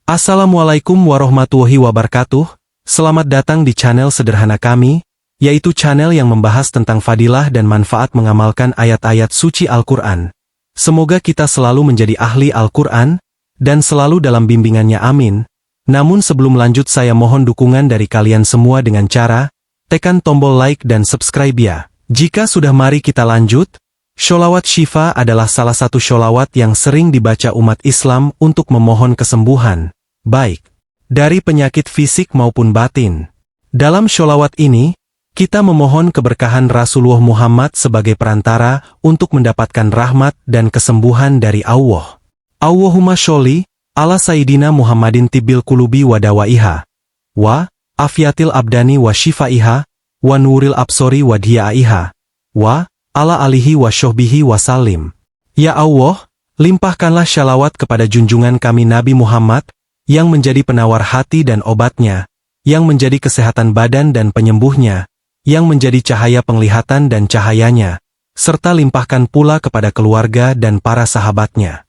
Assalamualaikum warahmatullahi wabarakatuh. Selamat datang di channel sederhana kami, yaitu channel yang membahas tentang fadilah dan manfaat mengamalkan ayat-ayat suci Al-Quran. Semoga kita selalu menjadi ahli Al-Quran, dan selalu dalam bimbingannya, amin. Namun sebelum lanjut, saya mohon dukungan dari kalian semua dengan cara tekan tombol like dan subscribe ya. Jika sudah, mari kita lanjut. Sholawat Syifa adalah salah satu sholawat yang sering dibaca umat Islam untuk memohon kesembuhan, baik dari penyakit fisik maupun batin. Dalam sholawat ini, kita memohon keberkahan Rasulullah Muhammad sebagai perantara untuk mendapatkan rahmat dan kesembuhan dari Allah. Allahumma sholli ala Sayyidina Muhammadin tibbil qulubi wa dawaiha, wa afiatil abdani wa shifaiha, wa nuril absori wa diyaiha, wa ala alihi wa syuhbihi wa salim. Ya Allah, limpahkanlah syalawat kepada junjungan kami Nabi Muhammad, yang menjadi penawar hati dan obatnya, yang menjadi kesehatan badan dan penyembuhnya, yang menjadi cahaya penglihatan dan cahayanya, serta limpahkan pula kepada keluarga dan para sahabatnya.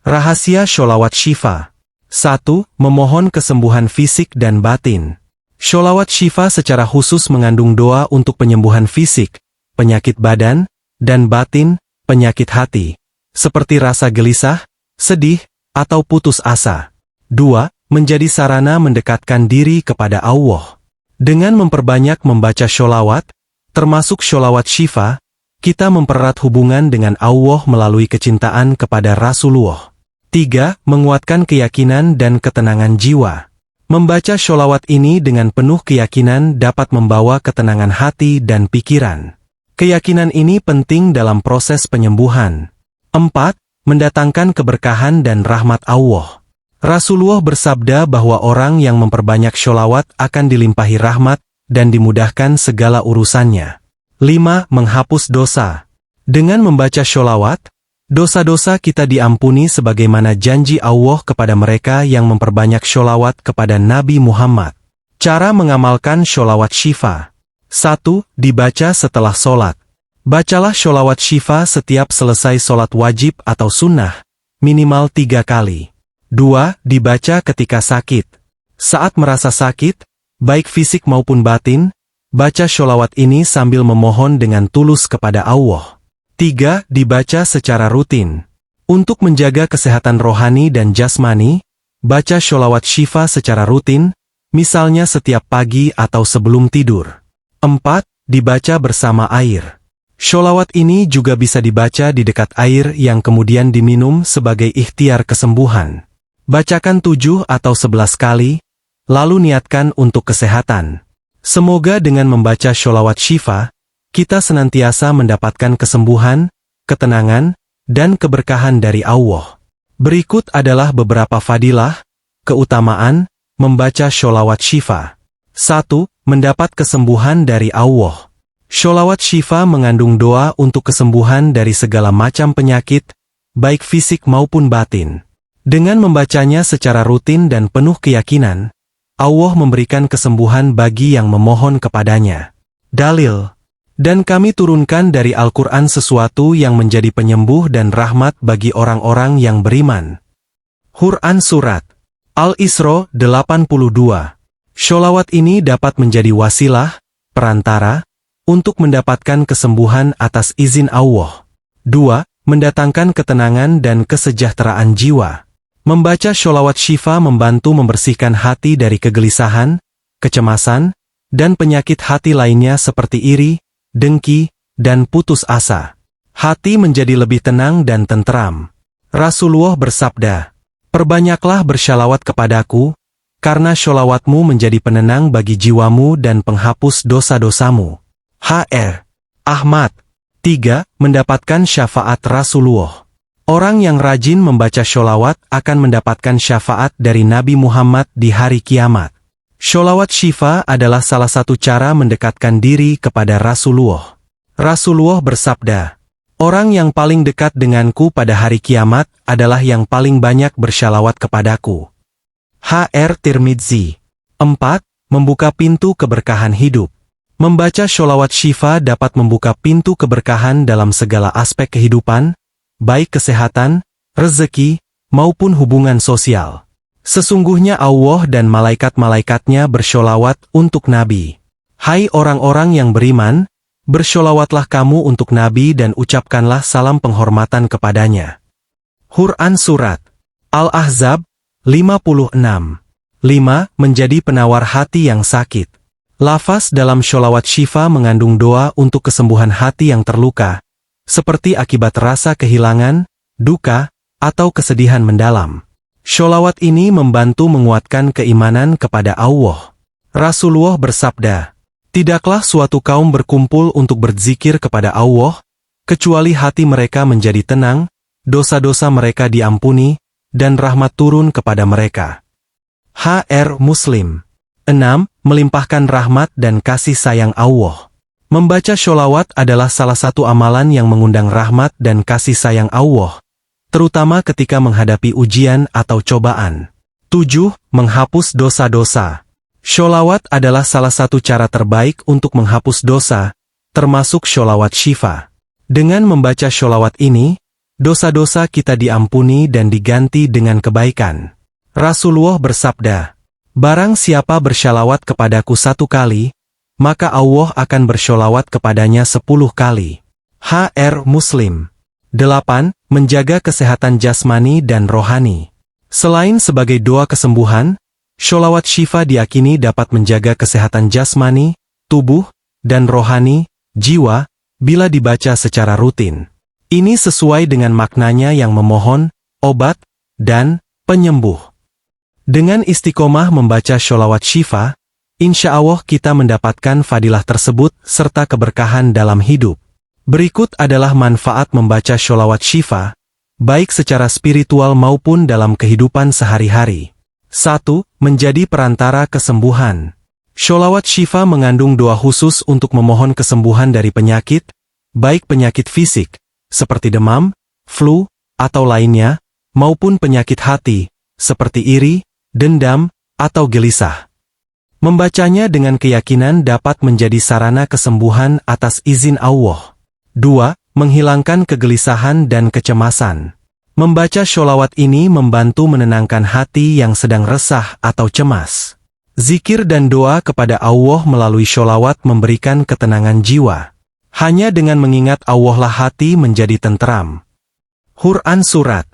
Rahasia sholawat Syifa. 1. Memohon kesembuhan fisik dan batin. Sholawat Syifa secara khusus mengandung doa untuk penyembuhan fisik, penyakit badan, dan batin, penyakit hati, seperti rasa gelisah, sedih, atau putus asa. 2. Menjadi sarana mendekatkan diri kepada Allah. Dengan memperbanyak membaca sholawat, termasuk sholawat Syifa, kita mempererat hubungan dengan Allah melalui kecintaan kepada Rasulullah. 3. Menguatkan keyakinan dan ketenangan jiwa. Membaca sholawat ini dengan penuh keyakinan dapat membawa ketenangan hati dan pikiran. Keyakinan ini penting dalam proses penyembuhan. 4. Mendatangkan keberkahan dan rahmat Allah. Rasulullah bersabda bahwa orang yang memperbanyak sholawat akan dilimpahi rahmat dan dimudahkan segala urusannya. 5. Menghapus dosa. Dengan membaca sholawat, dosa-dosa kita diampuni sebagaimana janji Allah kepada mereka yang memperbanyak sholawat kepada Nabi Muhammad. Cara mengamalkan sholawat Syifa. 1. Dibaca setelah sholat. Bacalah sholawat Syifa setiap selesai sholat wajib atau sunnah, minimal 3 kali. 2. Dibaca ketika sakit. Saat merasa sakit, baik fisik maupun batin, baca sholawat ini sambil memohon dengan tulus kepada Allah. 3. Dibaca secara rutin. Untuk menjaga kesehatan rohani dan jasmani, baca sholawat Syifa secara rutin, misalnya setiap pagi atau sebelum tidur. 4. Dibaca bersama air. Sholawat ini juga bisa dibaca di dekat air yang kemudian diminum sebagai ikhtiar kesembuhan. Bacakan 7 atau 11 kali, lalu niatkan untuk kesehatan. Semoga dengan membaca sholawat Syifa, kita senantiasa mendapatkan kesembuhan, ketenangan, dan keberkahan dari Allah. Berikut adalah beberapa fadilah, keutamaan, membaca sholawat Syifa. 1. Mendapat kesembuhan dari Allah. Sholawat Syifa mengandung doa untuk kesembuhan dari segala macam penyakit, baik fisik maupun batin. Dengan membacanya secara rutin dan penuh keyakinan, Allah memberikan kesembuhan bagi yang memohon kepadanya. Dalil. Dan kami turunkan dari Al-Quran sesuatu yang menjadi penyembuh dan rahmat bagi orang-orang yang beriman. Quran Surat Al-Isra 82. Sholawat ini dapat menjadi wasilah, perantara, untuk mendapatkan kesembuhan atas izin Allah. 2. Mendatangkan ketenangan dan kesejahteraan jiwa. Membaca sholawat Syifa membantu membersihkan hati dari kegelisahan, kecemasan, dan penyakit hati lainnya seperti iri, dengki, dan putus asa. Hati menjadi lebih tenang dan tenteram. Rasulullah bersabda, "Perbanyaklah bersyalawat kepadaku, karena sholawatmu menjadi penenang bagi jiwamu dan penghapus dosa-dosamu." H.R. Ahmad. 3. Mendapatkan syafaat Rasulullah. Orang yang rajin membaca sholawat akan mendapatkan syafaat dari Nabi Muhammad di hari kiamat. Sholawat Syifa adalah salah satu cara mendekatkan diri kepada Rasulullah. Rasulullah bersabda, "Orang yang paling dekat denganku pada hari kiamat adalah yang paling banyak bersyalawat kepadaku." H.R. Tirmidzi. 4. Membuka pintu keberkahan hidup. Membaca sholawat Syifa dapat membuka pintu keberkahan dalam segala aspek kehidupan, baik kesehatan, rezeki, maupun hubungan sosial. Sesungguhnya Allah dan malaikat-malaikatnya bersholawat untuk Nabi. Hai orang-orang yang beriman, bersholawatlah kamu untuk Nabi dan ucapkanlah salam penghormatan kepadanya. Quran Surat Al-Ahzab 56. 5. Menjadi penawar hati yang sakit. Lafaz dalam sholawat syifa mengandung doa untuk kesembuhan hati yang terluka, seperti akibat rasa kehilangan, duka, atau kesedihan mendalam. Sholawat ini membantu menguatkan keimanan kepada Allah. Rasulullah bersabda, "Tidaklah suatu kaum berkumpul untuk berzikir kepada Allah, kecuali hati mereka menjadi tenang, dosa-dosa mereka diampuni, dan rahmat turun kepada mereka." HR Muslim 6. Melimpahkan rahmat dan kasih sayang Allah. Membaca sholawat adalah salah satu amalan yang mengundang rahmat dan kasih sayang Allah, terutama ketika menghadapi ujian atau cobaan. 7. Menghapus dosa-dosa. Sholawat adalah salah satu cara terbaik untuk menghapus dosa, termasuk sholawat syifa. Dengan membaca sholawat ini, dosa-dosa kita diampuni dan diganti dengan kebaikan. Rasulullah bersabda, "Barang siapa bersholawat kepadaku 1 kali, maka Allah akan bersholawat kepadanya 10 kali." HR Muslim 8. Menjaga kesehatan jasmani dan rohani. Selain sebagai doa kesembuhan, sholawat syifa diyakini dapat menjaga kesehatan jasmani, tubuh, dan rohani, jiwa, bila dibaca secara rutin. Ini sesuai dengan maknanya yang memohon, obat, dan penyembuh. Dengan istiqomah membaca sholawat syifa, insya Allah kita mendapatkan fadilah tersebut serta keberkahan dalam hidup. Berikut adalah manfaat membaca sholawat syifa, baik secara spiritual maupun dalam kehidupan sehari-hari. 1. Menjadi perantara kesembuhan. Sholawat syifa mengandung doa khusus untuk memohon kesembuhan dari penyakit, baik penyakit fisik, seperti demam, flu, atau lainnya, maupun penyakit hati, seperti iri, dendam, atau gelisah. Membacanya dengan keyakinan dapat menjadi sarana kesembuhan atas izin Allah. 2. Menghilangkan kegelisahan dan kecemasan. Membaca sholawat ini membantu menenangkan hati yang sedang resah atau cemas. Zikir dan doa kepada Allah melalui sholawat memberikan ketenangan jiwa. Hanya dengan mengingat Allah lah hati menjadi tenteram. Quran Surat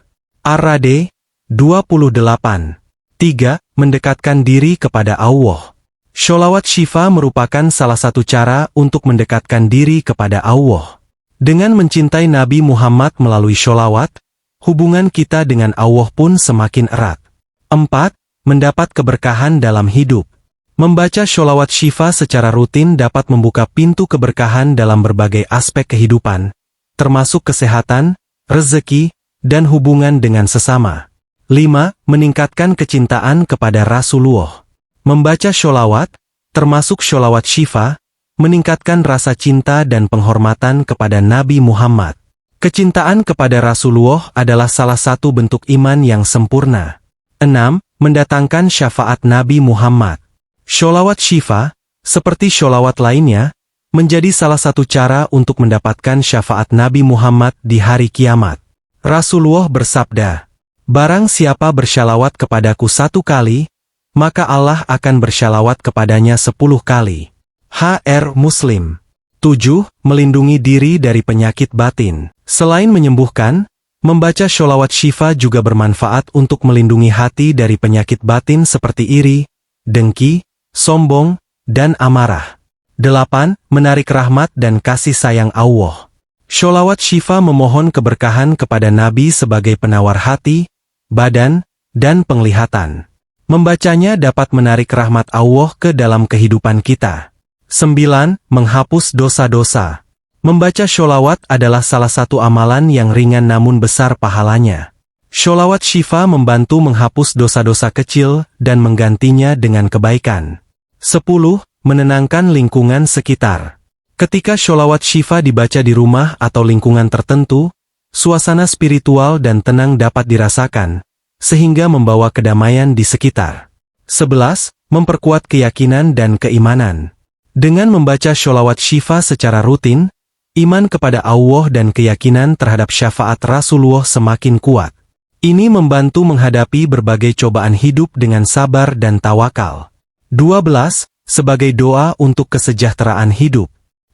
Ar-Ra'd 28. 3. Mendekatkan diri kepada Allah. Sholawat syifa merupakan salah satu cara untuk mendekatkan diri kepada Allah. Dengan mencintai Nabi Muhammad melalui sholawat, hubungan kita dengan Allah pun semakin erat. 4. Mendapat keberkahan dalam hidup. Membaca sholawat syifa secara rutin dapat membuka pintu keberkahan dalam berbagai aspek kehidupan, termasuk kesehatan, rezeki, dan hubungan dengan sesama. 5. Meningkatkan kecintaan kepada Rasulullah. Membaca sholawat, termasuk sholawat syifa, meningkatkan rasa cinta dan penghormatan kepada Nabi Muhammad. Kecintaan kepada Rasulullah adalah salah satu bentuk iman yang sempurna. 6. Mendatangkan syafaat Nabi Muhammad. Sholawat syifa, seperti sholawat lainnya, menjadi salah satu cara untuk mendapatkan syafaat Nabi Muhammad di hari kiamat. Rasulullah bersabda, "Barang siapa bersholawat kepadaku 1 kali, maka Allah akan bersholawat kepadanya 10 kali. HR Muslim 7. Melindungi diri dari penyakit batin. Selain menyembuhkan, membaca sholawat syifa juga bermanfaat untuk melindungi hati dari penyakit batin seperti iri, dengki, sombong, dan amarah. 8. Menarik rahmat dan kasih sayang Allah. Sholawat syifa memohon keberkahan kepada Nabi sebagai penawar hati, badan, dan penglihatan. Membacanya dapat menarik rahmat Allah ke dalam kehidupan kita. 9. Menghapus dosa-dosa. Membaca sholawat adalah salah satu amalan yang ringan namun besar pahalanya. Sholawat syifa membantu menghapus dosa-dosa kecil dan menggantinya dengan kebaikan. 10. Menenangkan lingkungan sekitar. Ketika sholawat syifa dibaca di rumah atau lingkungan tertentu, suasana spiritual dan tenang dapat dirasakan, sehingga membawa kedamaian di sekitar. 11. Memperkuat keyakinan dan keimanan. Dengan membaca sholawat syifa secara rutin, iman kepada Allah dan keyakinan terhadap syafaat Rasulullah semakin kuat. Ini membantu menghadapi berbagai cobaan hidup dengan sabar dan tawakal. 12. Sebagai doa untuk kesejahteraan hidup.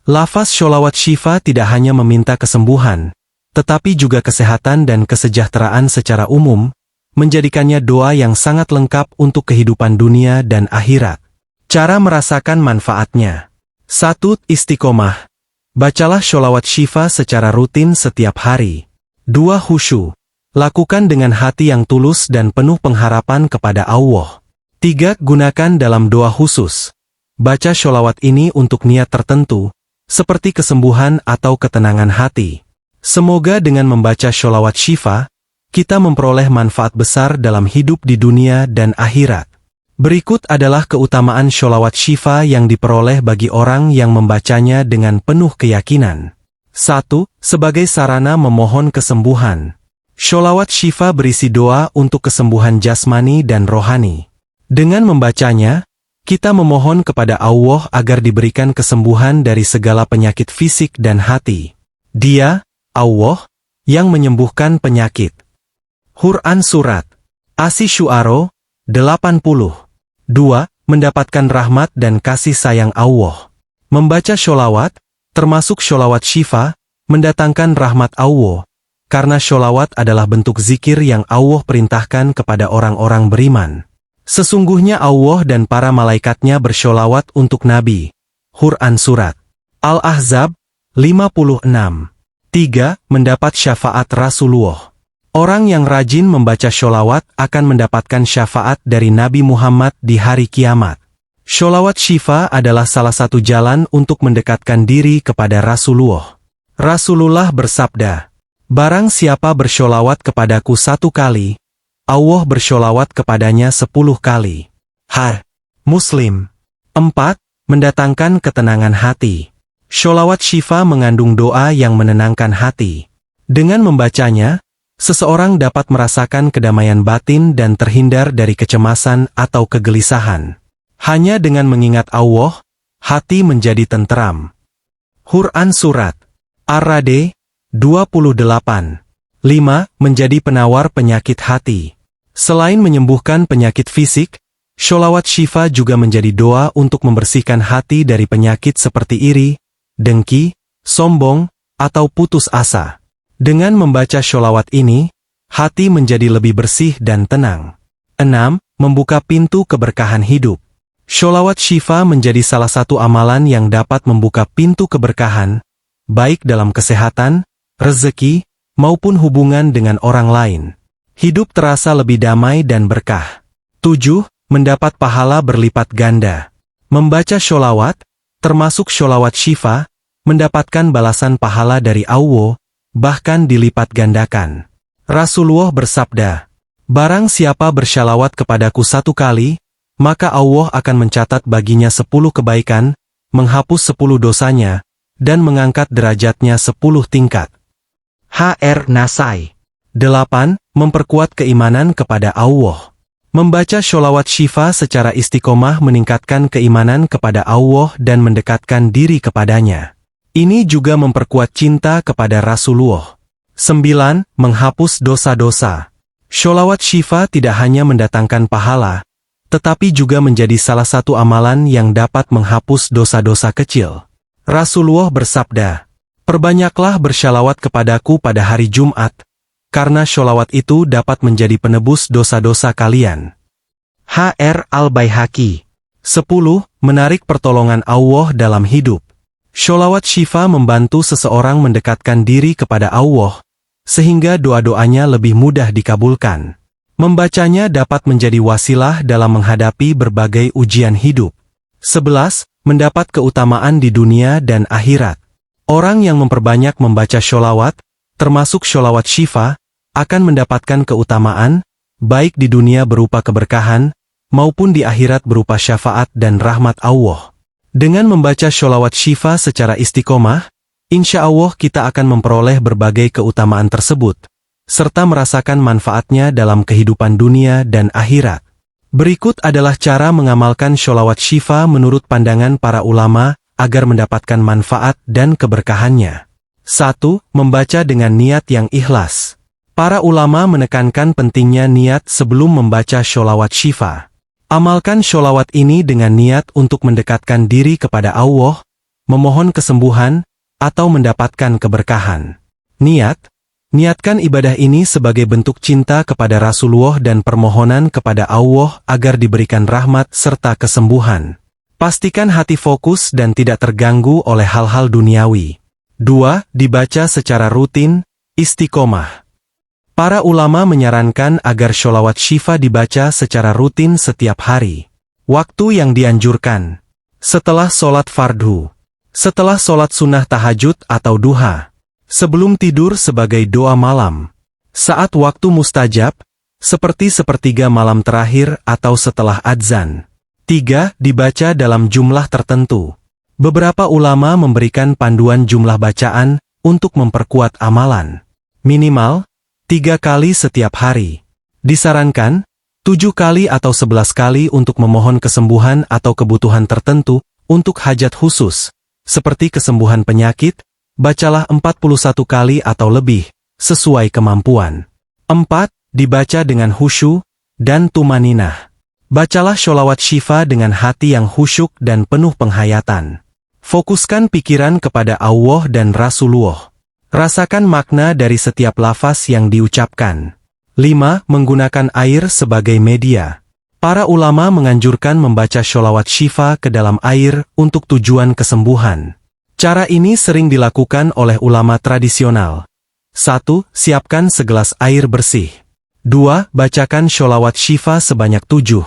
Lafaz sholawat syifa tidak hanya meminta kesembuhan, tetapi juga kesehatan dan kesejahteraan secara umum, menjadikannya doa yang sangat lengkap untuk kehidupan dunia dan akhirat. Cara merasakan manfaatnya. 1. Istiqomah. Bacalah sholawat syifa secara rutin setiap hari. 2. Khusyuk. Lakukan dengan hati yang tulus dan penuh pengharapan kepada Allah. 3. Gunakan dalam doa khusus. Baca sholawat ini untuk niat tertentu, seperti kesembuhan atau ketenangan hati. Semoga dengan membaca sholawat syifa, kita memperoleh manfaat besar dalam hidup di dunia dan akhirat. Berikut adalah keutamaan sholawat syifa yang diperoleh bagi orang yang membacanya dengan penuh keyakinan. 1. Sebagai sarana memohon kesembuhan. Sholawat syifa berisi doa untuk kesembuhan jasmani dan rohani. Dengan membacanya, kita memohon kepada Allah agar diberikan kesembuhan dari segala penyakit fisik dan hati. Dia, Allah, yang menyembuhkan penyakit. Quran Surat Asy-Syu'ara 80. 2. Mendapatkan rahmat dan kasih sayang Allah. Membaca sholawat, termasuk sholawat syifa, mendatangkan rahmat Allah, karena sholawat adalah bentuk zikir yang Allah perintahkan kepada orang-orang beriman. Sesungguhnya Allah dan para malaikatnya bersholawat untuk Nabi. Quran Surat Al-Ahzab 56. 3. Mendapat syafaat Rasulullah. Orang yang rajin membaca sholawat akan mendapatkan syafaat dari Nabi Muhammad di hari kiamat. Sholawat syifa adalah salah satu jalan untuk mendekatkan diri kepada Rasulullah. Rasulullah bersabda, "Barang siapa bersholawat kepadaku 1 kali, Allah bersholawat kepadanya 10 kali. Muslim. 4. Mendatangkan ketenangan hati. Sholawat syifa mengandung doa yang menenangkan hati. Dengan membacanya, seseorang dapat merasakan kedamaian batin dan terhindar dari kecemasan atau kegelisahan. Hanya dengan mengingat Allah, hati menjadi tenteram. Quran Surat Ar-Ra'd 28. 5. Menjadi penawar penyakit hati. Selain menyembuhkan penyakit fisik, sholawat syifa juga menjadi doa untuk membersihkan hati dari penyakit seperti iri, dengki, sombong, atau putus asa. Dengan membaca sholawat ini, hati menjadi lebih bersih dan tenang. 6. Membuka pintu keberkahan hidup. Sholawat syifa menjadi salah satu amalan yang dapat membuka pintu keberkahan, baik dalam kesehatan, rezeki, maupun hubungan dengan orang lain. Hidup terasa lebih damai dan berkah. 7. Mendapat pahala berlipat ganda. Membaca sholawat, termasuk sholawat syifa, mendapatkan balasan pahala dari Allah, bahkan dilipat gandakan. Rasulullah bersabda, "Barang siapa bersyalawat kepadaku 1 kali, maka Allah akan mencatat baginya 10 kebaikan, menghapus 10 dosanya, dan mengangkat derajatnya 10 tingkat." Nasai 8. Memperkuat keimanan kepada Allah. Membaca sholawat syifa secara istiqomah meningkatkan keimanan kepada Allah dan mendekatkan diri kepadanya. Ini juga memperkuat cinta kepada Rasulullah. 9. Menghapus dosa-dosa. Sholawat syifa tidak hanya mendatangkan pahala, tetapi juga menjadi salah satu amalan yang dapat menghapus dosa-dosa kecil. Rasulullah bersabda, "Perbanyaklah bersyalawat kepadaku pada hari Jumat, karena sholawat itu dapat menjadi penebus dosa-dosa kalian." Al-Baihaqi 10. Menarik pertolongan Allah dalam hidup. Sholawat syifa membantu seseorang mendekatkan diri kepada Allah, sehingga doa-doanya lebih mudah dikabulkan. Membacanya dapat menjadi wasilah dalam menghadapi berbagai ujian hidup. 11. Mendapat keutamaan di dunia dan akhirat. Orang yang memperbanyak membaca sholawat, termasuk sholawat syifa, akan mendapatkan keutamaan, baik di dunia berupa keberkahan, maupun di akhirat berupa syafaat dan rahmat Allah. Dengan membaca sholawat syifa secara istiqomah, insya Allah kita akan memperoleh berbagai keutamaan tersebut, serta merasakan manfaatnya dalam kehidupan dunia dan akhirat. Berikut adalah cara mengamalkan sholawat syifa menurut pandangan para ulama, agar mendapatkan manfaat dan keberkahannya. 1. Membaca dengan niat yang ikhlas. Para ulama menekankan pentingnya niat sebelum membaca sholawat syifa. Amalkan sholawat ini dengan niat untuk mendekatkan diri kepada Allah, memohon kesembuhan, atau mendapatkan keberkahan. Niatkan ibadah ini sebagai bentuk cinta kepada Rasulullah dan permohonan kepada Allah agar diberikan rahmat serta kesembuhan. Pastikan hati fokus dan tidak terganggu oleh hal-hal duniawi. 2. Dibaca secara rutin, istiqomah. Para ulama menyarankan agar sholawat syifa dibaca secara rutin setiap hari. Waktu yang dianjurkan: setelah sholat fardhu, setelah sholat sunnah tahajud atau duha, sebelum tidur sebagai doa malam, saat waktu mustajab, seperti sepertiga malam terakhir atau setelah adzan. 3. Dibaca dalam jumlah tertentu. Beberapa ulama memberikan panduan jumlah bacaan untuk memperkuat amalan. Minimal 3 kali setiap hari. Disarankan 7 kali atau 11 kali untuk memohon kesembuhan atau kebutuhan tertentu. Untuk hajat khusus, seperti kesembuhan penyakit, bacalah 41 kali atau lebih, sesuai kemampuan. 4. Dibaca dengan khusyuk dan tumaninah. Bacalah sholawat syifa dengan hati yang khusyuk dan penuh penghayatan. Fokuskan pikiran kepada Allah dan Rasulullah. Rasakan makna dari setiap lafaz yang diucapkan. 5. Menggunakan air sebagai media. Para ulama menganjurkan membaca sholawat syifa ke dalam air untuk tujuan kesembuhan. Cara ini sering dilakukan oleh ulama tradisional. 1. Siapkan segelas air bersih. 2. Bacakan sholawat syifa sebanyak 7,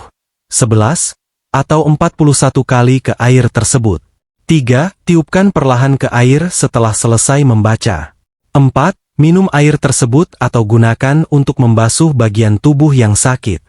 11, atau 41 kali ke air tersebut. 3. Tiupkan perlahan ke air setelah selesai membaca. 4. Minum air tersebut atau gunakan untuk membasuh bagian tubuh yang sakit.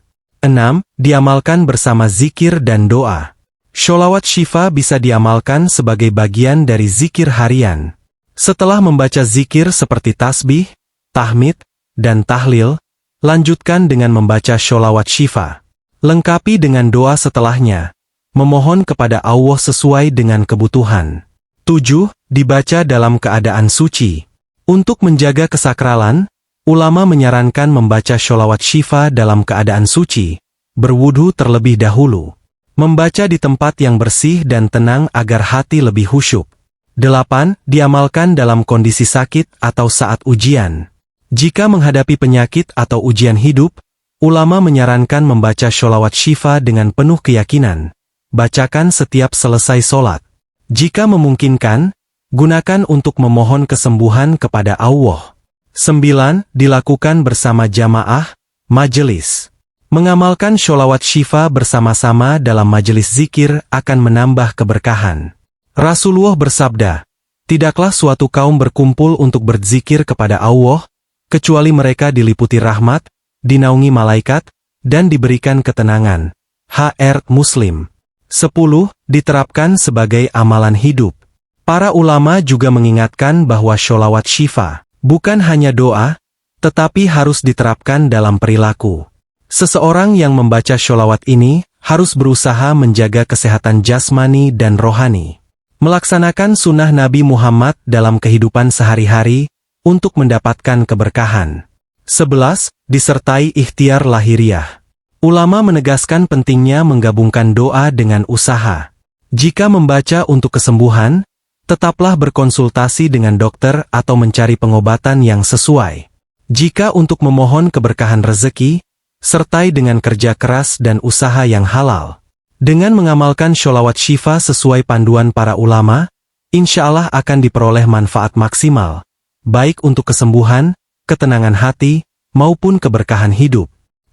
6. Diamalkan bersama zikir dan doa. Sholawat syifa bisa diamalkan sebagai bagian dari zikir harian. Setelah membaca zikir seperti tasbih, tahmid, dan tahlil, lanjutkan dengan membaca sholawat syifa. Lengkapi dengan doa setelahnya, memohon kepada Allah sesuai dengan kebutuhan. 7. Dibaca dalam keadaan suci. Untuk menjaga kesakralan, ulama menyarankan membaca sholawat syifa dalam keadaan suci, berwudu terlebih dahulu. Membaca di tempat yang bersih dan tenang agar hati lebih khusyuk. 8. Diamalkan dalam kondisi sakit atau saat ujian. Jika menghadapi penyakit atau ujian hidup, ulama menyarankan membaca sholawat syifa dengan penuh keyakinan. Bacakan setiap selesai sholat. Jika memungkinkan, gunakan untuk memohon kesembuhan kepada Allah. 9. Dilakukan bersama jamaah, majelis. Mengamalkan sholawat syifa bersama-sama dalam majelis zikir akan menambah keberkahan. Rasulullah bersabda, "Tidaklah suatu kaum berkumpul untuk berzikir kepada Allah, kecuali mereka diliputi rahmat, dinaungi malaikat, dan diberikan ketenangan." HR Muslim. 10. Diterapkan sebagai amalan hidup. Para ulama juga mengingatkan bahwa sholawat syifa bukan hanya doa, tetapi harus diterapkan dalam perilaku. Seseorang yang membaca sholawat ini harus berusaha menjaga kesehatan jasmani dan rohani. Melaksanakan sunnah Nabi Muhammad dalam kehidupan sehari-hari untuk mendapatkan keberkahan. 11. Disertai ikhtiar lahiriah. Ulama menegaskan pentingnya menggabungkan doa dengan usaha. Jika membaca untuk kesembuhan, tetaplah berkonsultasi dengan dokter atau mencari pengobatan yang sesuai. Jika untuk memohon keberkahan rezeki, sertai dengan kerja keras dan usaha yang halal. Dengan mengamalkan sholawat syifa sesuai panduan para ulama, insya Allah akan diperoleh manfaat maksimal, baik untuk kesembuhan, ketenangan hati, maupun keberkahan hidup.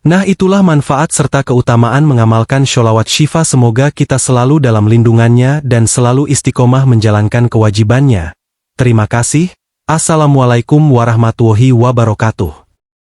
Nah, itulah manfaat serta keutamaan mengamalkan sholawat syifa. Semoga kita selalu dalam lindungannya dan selalu istiqomah menjalankan kewajibannya. Terima kasih. Assalamualaikum warahmatullahi wabarakatuh.